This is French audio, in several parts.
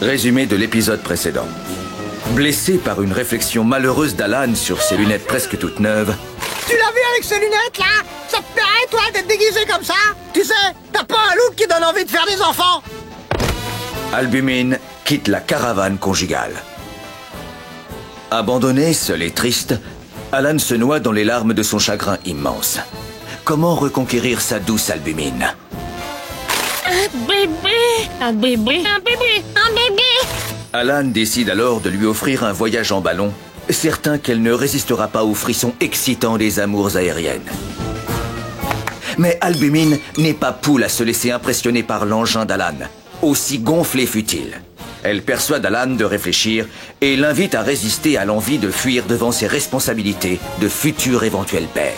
Résumé de l'épisode précédent. Blessé par une réflexion malheureuse d'Alan sur ses lunettes presque toutes neuves... Tu l'as vu avec ces lunettes, là? Ça te plairait, toi, d'être déguisé comme ça? Tu sais, t'as pas un look qui donne envie de faire des enfants? Albumine quitte la caravane conjugale. Abandonné, seul et triste, Alan se noie dans les larmes de son chagrin immense. Comment reconquérir sa douce Albumine? Un bébé! Un bébé! Un bébé! Un bébé! Alan décide alors de lui offrir un voyage en ballon, certain qu'elle ne résistera pas aux frissons excitants des amours aériennes. Mais Albumine n'est pas poule à se laisser impressionner par l'engin d'Alan, aussi gonflé fut-il. Elle persuade Alan de réfléchir et l'invite à résister à l'envie de fuir devant ses responsabilités de futur éventuel père.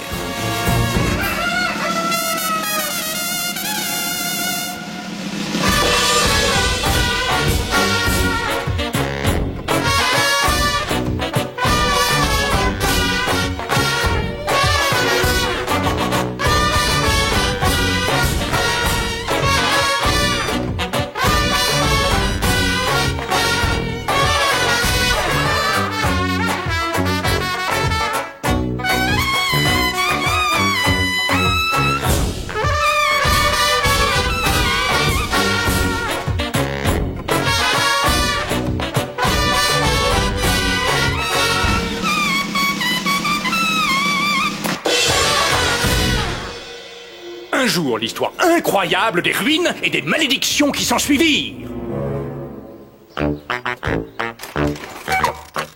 Un jour, l'histoire incroyable des ruines et des malédictions qui s'ensuivirent.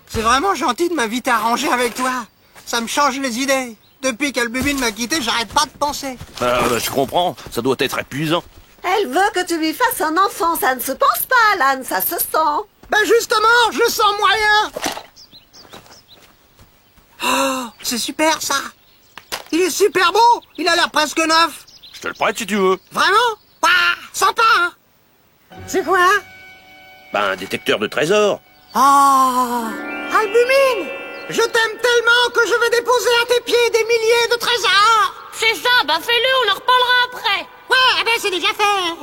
C'est vraiment gentil de m'inviter à ranger avec toi. Ça me change les idées. Depuis qu'Albumine m'a quitté, j'arrête pas de penser. Je comprends, ça doit être épuisant. Elle veut que tu lui fasses un enfant, ça ne se pense pas, Alan, ça se sent. Ben justement, je le sens moyen. Oh, c'est super ça. Il est super beau, il a l'air presque neuf. Je te le prête si tu veux. Vraiment? Ouah, sympa, hein? C'est quoi? Un détecteur de trésors. Oh, Albumine, je t'aime tellement que je vais déposer à tes pieds des milliers de trésors. C'est ça, bah fais-le, on en reparlera après. Ouais, ben c'est déjà fait.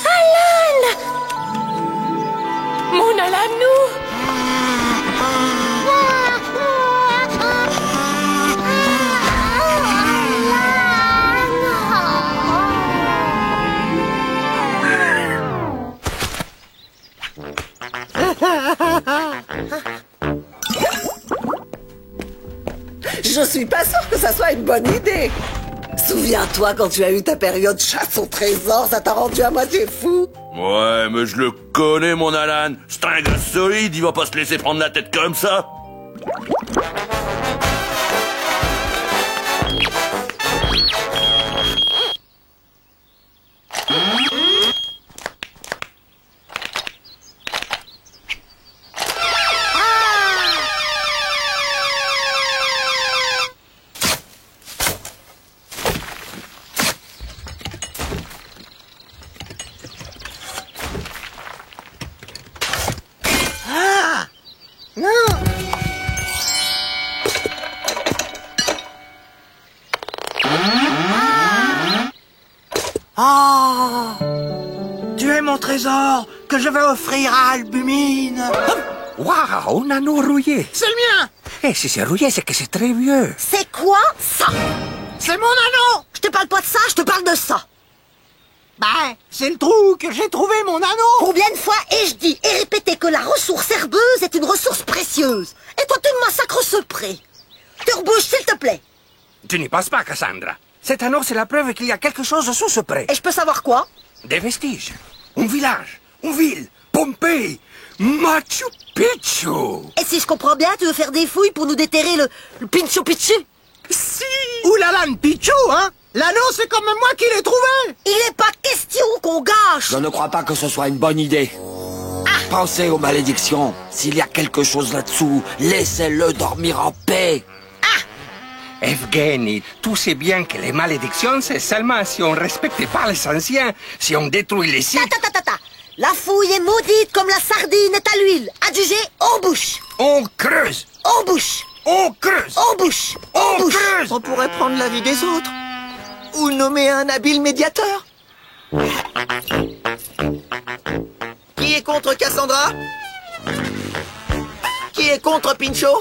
Alan! Mon Alanou! Je suis pas sûre que ça soit une bonne idée. Souviens-toi quand tu as eu ta période chasse au trésor, ça t'a rendu à moitié fou. Ouais, mais je le connais, mon Alan. C'est un gars solide, il va pas se laisser prendre la tête comme ça. Oh, tu es mon trésor que je vais offrir à Albumine. Waouh, un anneau rouillé. C'est le mien. Eh, si c'est rouillé, c'est que c'est très vieux. C'est quoi ça? C'est mon anneau. Je te parle pas de ça, je te parle de ça. Ben, c'est le trou que j'ai trouvé mon anneau. Combien de fois ai-je dit et répété que la ressource herbeuse est une ressource précieuse? Et toi, tu me massacres ce pré. Te rebouche, s'il te plaît. Tu n'y penses pas, Cassandra. Cet anneau, c'est la preuve qu'il y a quelque chose sous ce pré. Et je peux savoir quoi? Des vestiges. Un village. Une ville. Pompéi. Machu Picchu. Et si je comprends bien, tu veux faire des fouilles pour nous déterrer le Pinchu Picchu? Si. Oulala, Pichou, hein? L'anneau, c'est quand même moi qui l'ai trouvé. Il n'est pas question qu'on gâche. Je ne crois pas que ce soit une bonne idée. Pensez aux malédictions. S'il y a quelque chose là-dessous, laissez-le dormir en paix. Evgeny, tu sais bien que les malédictions, c'est seulement si on ne respecte pas les anciens, si on détruit les sites. Ta. La fouille est maudite comme la sardine est à l'huile. Adjugé, en bouche. On creuse. En bouche. On creuse. En bouche. On creuse. On pourrait prendre l'avis des autres. Ou nommer un habile médiateur. contre Cassandra? Qui est contre Pinchot?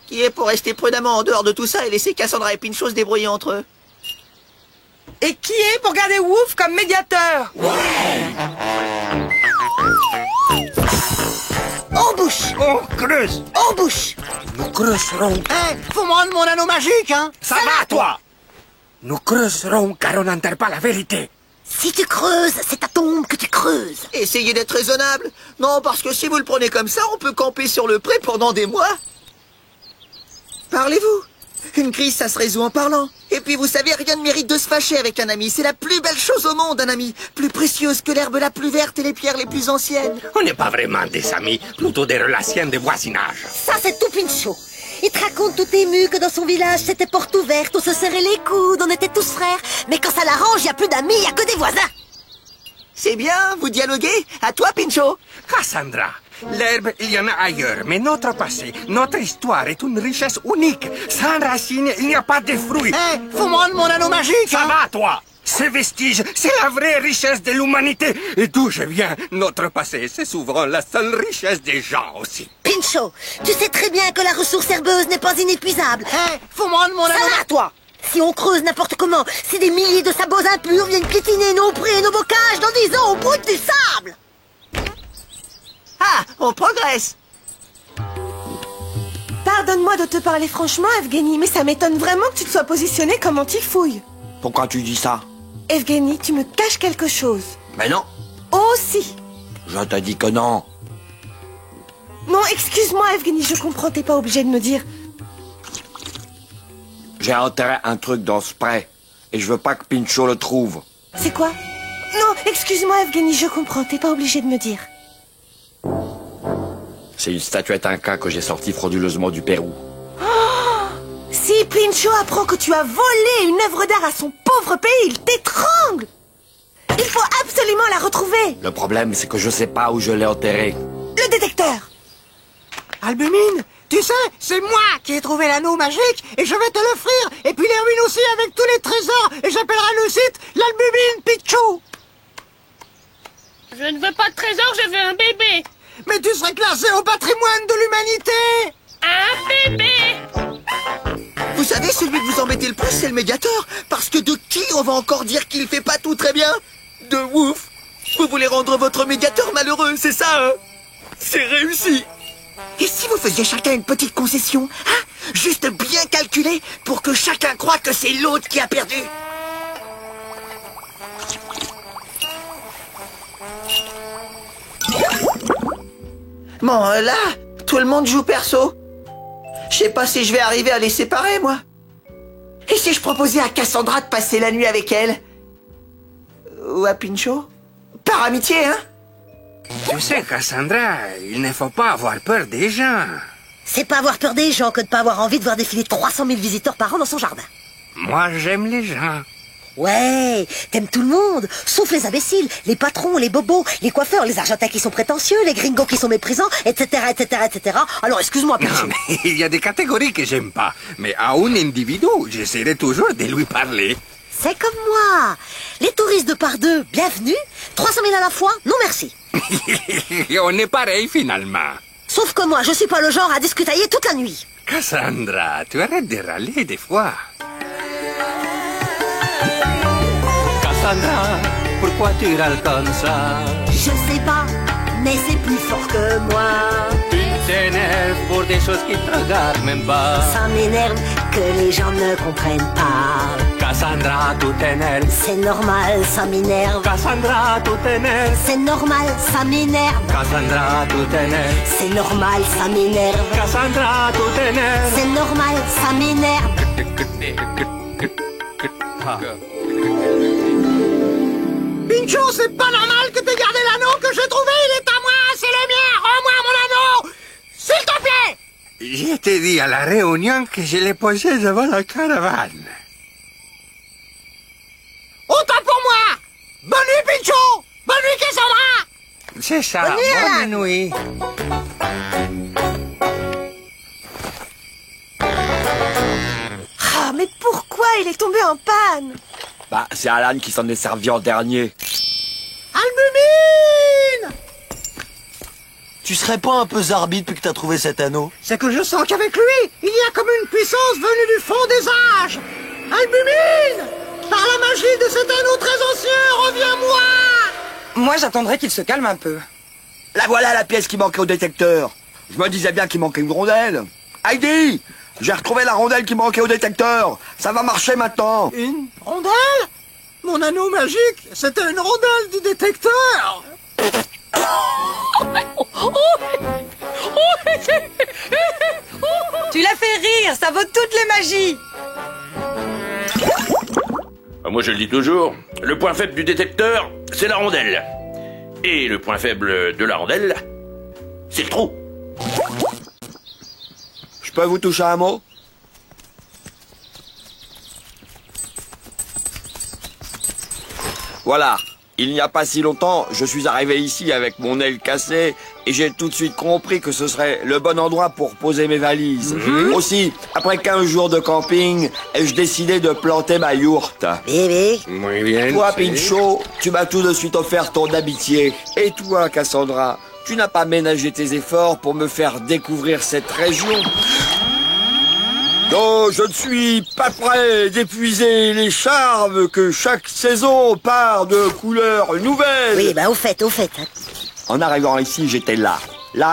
Qui est pour rester prudemment en dehors de tout ça et laisser Cassandra et Pinchot se débrouiller entre eux? Et qui est pour garder Wouf comme médiateur? En bouche! On creuse. En bouche! Nous creuserons. Faut me rendre mon anneau magique, hein? Ça va, toi? Nous creuserons car on n'enterre pas la vérité. Si tu creuses, c'est ta tombe que tu creuses. Essayez d'être raisonnable. Non, parce que si vous le prenez comme ça, on peut camper sur le pré pendant des mois. Parlez-vous. Une crise, ça se résout en parlant. Et puis, vous savez, rien ne mérite de se fâcher avec un ami. C'est la plus belle chose au monde, un ami. Plus précieuse que l'herbe la plus verte et les pierres les plus anciennes. On n'est pas vraiment des amis, plutôt des relations de voisinage. Ça, c'est tout Pinchot. Il te raconte tout ému que dans son village, c'était porte ouverte, on se serrait les coudes, on était tous frères. Mais quand ça l'arrange, il n'y a plus d'amis, il n'y a que des voisins. C'est bien, vous dialoguez. À toi, Pinchot. Cassandra, l'herbe, il y en a ailleurs, mais notre passé, notre histoire est une richesse unique. Sans racines, il n'y a pas de fruits. Faut me rendre mon anneau magique, Ça hein? va, toi? Ces vestiges, c'est la vraie richesse de l'humanité. Et d'où je viens, notre passé, c'est souvent la seule richesse des gens aussi. Pinchot, tu sais très bien que la ressource herbeuse n'est pas inépuisable. Faut me rendre mon anneau Ça va, toi? Si on creuse n'importe comment, si des milliers de sabots impurs viennent piétiner nos prés et nos bocages dans 10 ans au bout du sable. Ah, on progresse. Pardonne-moi de te parler franchement, Evgeny, mais ça m'étonne vraiment que tu te sois positionné comme anti-fouille. Pourquoi tu dis ça? Evgeny, tu me caches quelque chose. Mais non. Oh si. Je te dis que non. Non, excuse-moi, Evgeny, je comprends, t'es pas obligé de me dire. J'ai enterré un truc dans ce pré. Et je veux pas que Pinchot le trouve. C'est quoi? Non, excuse-moi, Evgeny, je comprends, t'es pas obligé de me dire. C'est une statuette inca que j'ai sortie frauduleusement du Pérou. Si Pinchot apprend que tu as volé une œuvre d'art à son pauvre pays, il t'étrangle. Il faut absolument la retrouver. Le problème, c'est que je sais pas où je l'ai enterré. Le détecteur. Albumine, tu sais, c'est moi qui ai trouvé l'anneau magique et je vais te l'offrir. Et puis les ruines aussi avec tous les trésors. Et j'appellerai le site l'Albumine Pichou. Je ne veux pas de trésor, je veux un bébé. Mais tu serais classé au patrimoine de l'humanité. Un bébé. Vous savez, celui que vous embêtez le plus, c'est le médiateur. Parce que de qui on va encore dire qu'il fait pas tout très bien? De Wouf. Vous voulez rendre votre médiateur malheureux, c'est ça, hein? C'est réussi. Et si vous faisiez chacun une petite concession, hein? Juste bien calculée pour que chacun croie que c'est l'autre qui a perdu. Bon, là, tout le monde joue perso. Je sais pas si je vais arriver à les séparer, moi. Et si je proposais à Cassandra de passer la nuit avec elle? Ou à Pinchot? Par amitié, hein? Tu sais, Cassandra, il ne faut pas avoir peur des gens. C'est pas avoir peur des gens que de pas avoir envie de voir défiler 300 000 visiteurs par an dans son jardin. Moi, j'aime les gens. Ouais, t'aimes tout le monde, sauf les imbéciles, les patrons, les bobos, les coiffeurs, les argentins qui sont prétentieux, les gringos qui sont méprisants, etc., etc., etc. Alors, excuse-moi, Non, Pinchot. mais il y a des catégories que j'aime pas. Mais à un individu, j'essaierai toujours de lui parler. C'est comme moi. Les touristes de par deux, bienvenue. 300 000 à la fois, non merci. On est pareil, finalement. Sauf que moi, je suis pas le genre à discutailler toute la nuit. Cassandra, tu arrêtes de râler des fois. Cassandra, pourquoi tu râles comme ça? Je sais pas, mais c'est plus fort que moi. Tu t'énerves pour des choses qui te regardent même pas. Ça m'énerve que les gens ne comprennent pas. Cassandra, tout t'énerve. C'est normal, ça m'énerve. Cassandra, tout t'énerve. C'est normal, ça m'énerve. Cassandra, tout t'énerve. C'est normal, ça m'énerve. Cassandra, tout t'énerve. C'est normal, ça m'énerve. Pinchot, c'est pas normal que t'aies gardé l'anneau que j'ai trouvé, il est à moi, c'est le mien, rends-moi mon anneau, s'il te plaît. Je t'ai dit à la réunion que je l'ai posé devant la caravane. Autant pour moi. Bonne nuit, Pinchot. Bonne nuit, Cassandra. C'est ça, bonne nuit. Ah, mais pourquoi il est tombé en panne? Bah, c'est Alan qui s'en est servi en dernier. Albumine! Tu serais pas un peu zarbi depuis que t'as trouvé cet anneau? C'est que je sens qu'avec lui, il y a comme une puissance venue du fond des âges. Albumine! Par la magie de cet anneau très ancien, reviens-moi! Moi, j'attendrais qu'il se calme un peu. La voilà la pièce qui manquait au détecteur. Je me disais bien qu'il manquait une rondelle. Heidi! J'ai retrouvé la rondelle qui manquait au détecteur. Ça va marcher maintenant. Une rondelle? Mon anneau magique, c'était une rondelle du détecteur. Tu l'as fait rire, ça vaut toutes les magies. Moi je le dis toujours, le point faible du détecteur, c'est la rondelle. Et le point faible de la rondelle, c'est le trou. Je peux vous toucher un mot? Voilà. Il n'y a pas si longtemps, je suis arrivé ici avec mon aile cassée et j'ai tout de suite compris que ce serait le bon endroit pour poser mes valises. Aussi, après 15 jours de camping, ai-je décidé de planter ma yourte. Bébé. Muy bien. Toi, Pinchot, tu m'as tout de suite offert ton amitié. Et toi, Cassandra, tu n'as pas ménagé tes efforts pour me faire découvrir cette région. Non, je ne suis pas prêt d'épuiser les charmes que chaque saison part de couleurs nouvelles. Oui, bah au fait. Hein. En arrivant ici, j'étais là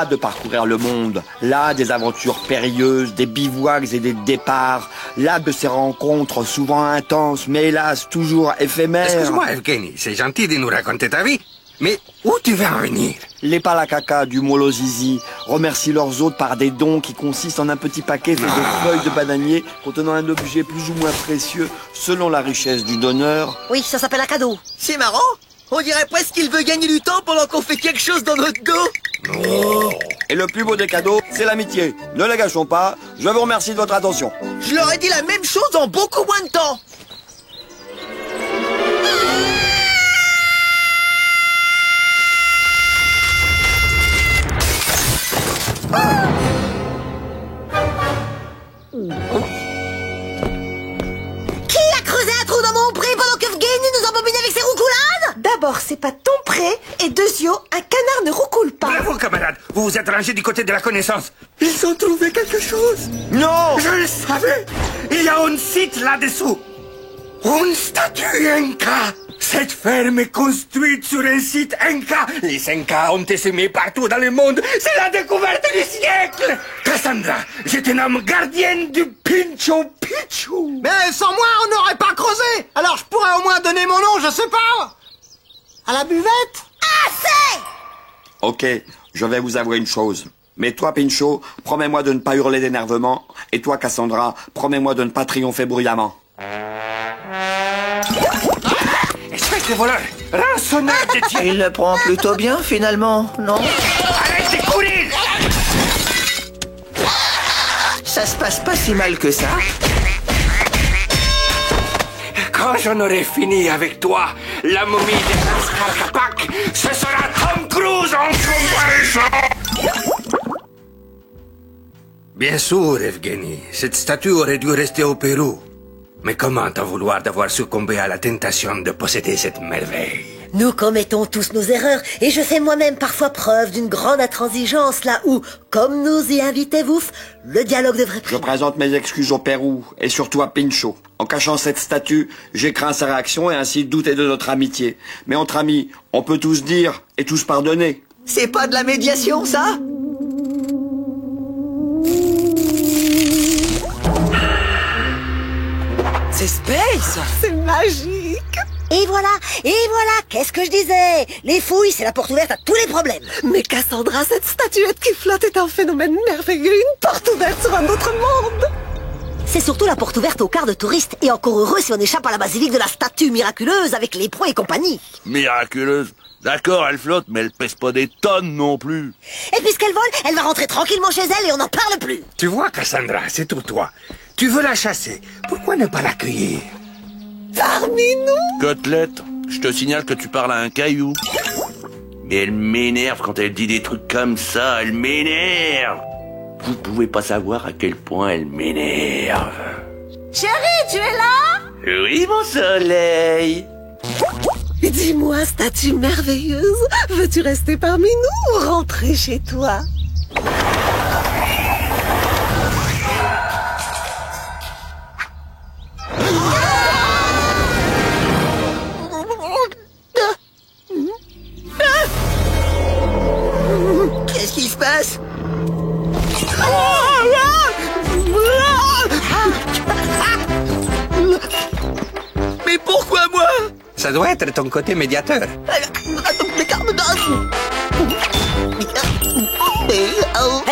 de parcourir le monde, là des aventures périlleuses, des bivouacs et des départs, là de ces rencontres souvent intenses, mais hélas toujours éphémères. Excuse-moi, Evgeny, c'est gentil de nous raconter ta vie, mais où tu veux en venir? Les palakaka du Molozizi remercient leurs hôtes par des dons qui consistent en un petit paquet fait de feuilles de bananier contenant un objet plus ou moins précieux selon la richesse du donneur. Oui, ça s'appelle un cadeau. C'est marrant. On dirait presque qu'il veut gagner du temps pendant qu'on fait quelque chose dans notre dos. Et le plus beau des cadeaux, c'est l'amitié. Ne la gâchons pas. Je vous remercie de votre attention. Je leur ai dit la même chose en beaucoup moins de temps. Qui a creusé un trou dans mon pré pendant que Evgeny nous embobine avec ses roucoulades? D'abord, c'est pas ton pré, et deuxièmement, un canard ne roucoule pas. Bravo, camarade. Vous vous êtes rangé du côté de la connaissance. Ils ont trouvé quelque chose. Non! Je le savais. Il y a un site là-dessous. Une statue Inca. Cette ferme est construite sur un site Inca. Les Incas ont essaimé partout dans le monde. C'est la découverte du siècle. Cassandra, je te nomme gardienne du Pincho Picchu. Mais sans moi, on n'aurait pas creusé. Alors je pourrais au moins donner mon nom, je sais pas. À la buvette? Assez! Ok, je vais vous avouer une chose. Mais toi, Pinchot, promets-moi de ne pas hurler d'énervement. Et toi, Cassandra, promets-moi de ne pas triompher bruyamment. Espèce de voleur, rançonneur de Dieu. Il le prend plutôt bien finalement, non? Arrête de courir. Ça se passe pas si mal que ça. Quand j'en aurai fini avec toi, la momie de Pascal Capac, ce sera Tom Cruise en comparaison. Bien sûr, Evgeny, cette statue aurait dû rester au Pérou. Mais comment t'en vouloir d'avoir succombé à la tentation de posséder cette merveille? Nous commettons tous nos erreurs, et je fais moi-même parfois preuve d'une grande intransigeance là où, comme nous y invitez-vous, le dialogue devrait Je primer. présente mes excuses au Pérou, et surtout à Pinchot. En cachant cette statue, j'ai craint sa réaction et ainsi douté de notre amitié. Mais entre amis, on peut tous dire et tous pardonner. C'est pas de la médiation, ça? C'est space. C'est magique. Et voilà, qu'est-ce que je disais? Les fouilles, c'est la porte ouverte à tous les problèmes. Mais Cassandra, cette statuette qui flotte est un phénomène merveilleux, une porte ouverte sur un autre monde. C'est surtout la porte ouverte aux quarts de touristes, et encore heureux si on échappe à la basilique de la statue miraculeuse avec les points et compagnie. Miraculeuse. D'accord, elle flotte, mais elle pèse pas des tonnes non plus. Et puisqu'elle vole, elle va rentrer tranquillement chez elle et on n'en parle plus. Tu vois, Cassandra, c'est tout toi. Tu veux la chasser. Pourquoi ne pas l'accueillir? Parmi nous. Côtelette, je te signale que tu parles à un caillou. Mais elle m'énerve quand elle dit des trucs comme ça, elle m'énerve. Vous pouvez pas savoir à quel point elle m'énerve. Chérie, tu es là? Oui, mon soleil. Dis-moi, statue merveilleuse, veux-tu rester parmi nous ou rentrer chez toi? Qu'est-ce qui se passe? Mais pourquoi moi? Ça doit être ton côté médiateur.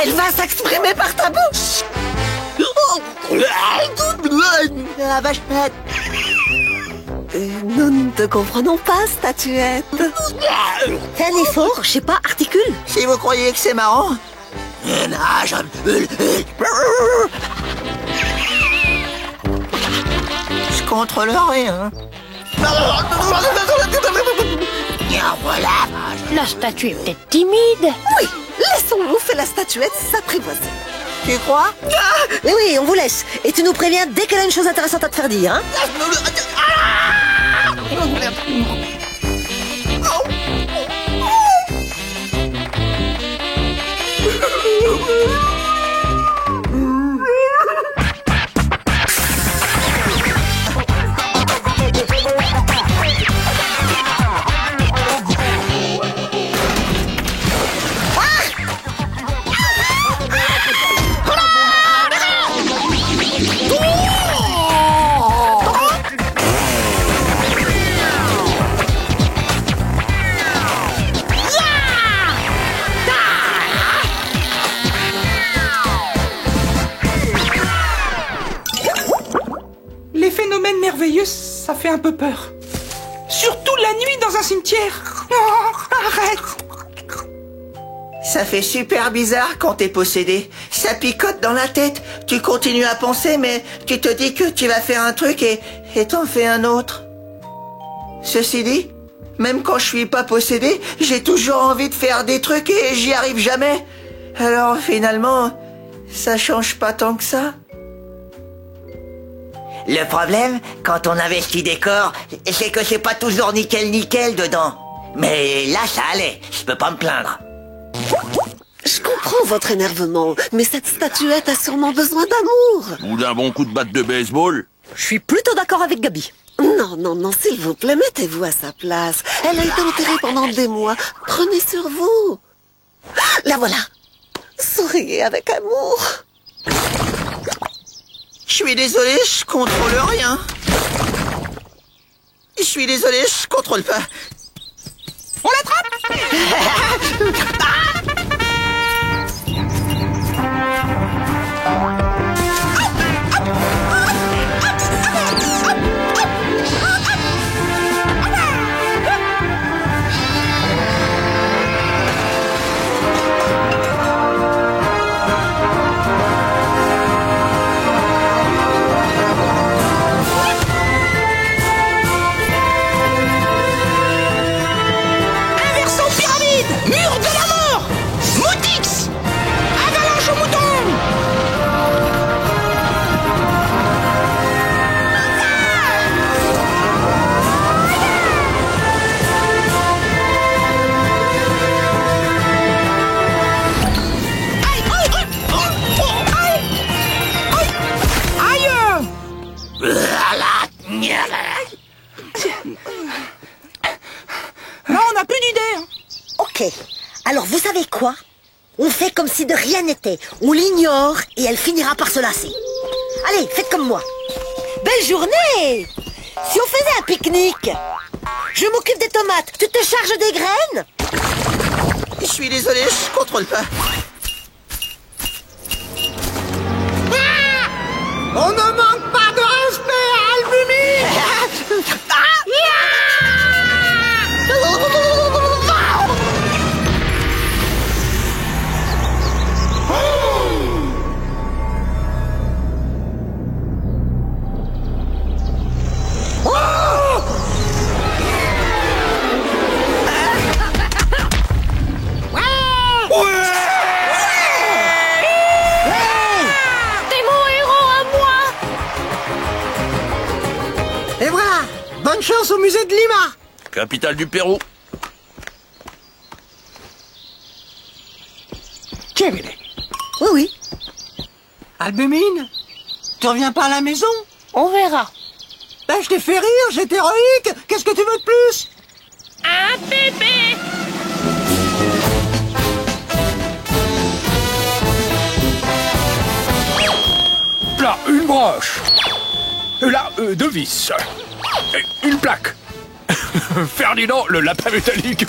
Elle va s'exprimer par ta bouche. Nous ne te comprenons pas, statuette. Fais un effort, je sais pas, articule. Si vous croyez que c'est marrant... Je contrôle rien. Voilà. La statue est peut-être timide. Oui, laissons-nous faire la statuette s'apprivoiser. Tu crois? Oui, oui, on vous laisse. Et tu nous préviens dès qu'elle a une chose intéressante à te faire dire, hein? Les phénomènes merveilleux, ça fait un peu peur. Surtout la nuit dans un cimetière. Oh, arrête! Ça fait super bizarre quand t'es possédé. Ça picote dans la tête. Tu continues à penser, mais tu te dis que tu vas faire un truc et t'en fais un autre. Ceci dit, même quand je suis pas possédé, j'ai toujours envie de faire des trucs et j'y arrive jamais. Alors finalement, ça change pas tant que ça. Le problème, quand on investit des corps, c'est que c'est pas toujours nickel dedans. Mais là, ça allait. Je peux pas me plaindre. Je comprends votre énervement, mais cette statuette a sûrement besoin d'amour. Ou d'un bon coup de batte de baseball. Je suis plutôt d'accord avec Gabi. Non, non, non, s'il vous plaît, mettez-vous à sa place. Elle a été enterrée pendant des mois. Prenez sur vous. La voilà. Souriez avec amour. Je suis désolé, je contrôle rien. Je suis désolé, je contrôle pas. On l'attrape! Inversion pyramide! Mur de la mort! Moutix! Avalanche au mouton! Aïe! Aïe! Là, on n'a plus d'idée. Hein. Ok. Alors, vous savez quoi? On fait comme si de rien n'était. On l'ignore et elle finira par se lasser. Allez, faites comme moi. Belle journée! Si on faisait un pique-nique, je m'occupe des tomates, tu te charges des graines? Je suis désolé, je contrôle pas. On ne manque pas de respect à Albumi! T'es mon héros à moi. Et voilà. Bonne chance au musée de Lima. Capitale du Pérou. Chévere. Oui, oui. Albumine, tu reviens pas à la maison? On verra. Ben, je t'ai fait rire, j'étais héroïque. Qu'est-ce que tu veux de plus? Un bébé. Là, une broche. Là, deux vis. Et une plaque. Ferdinand, le lapin métallique.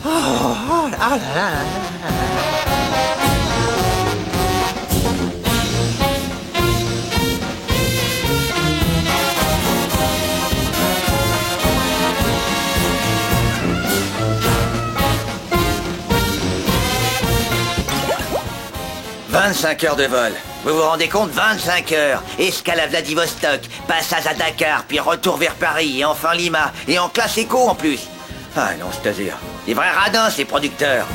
Oh là là là. 25 heures de vol. Vous vous rendez compte? 25 heures. Escale à Vladivostok, passage à Dakar, puis retour vers Paris, et enfin Lima, et en classe éco en plus. Ah non, c'est-à-dire. Des vrais radins, ces producteurs.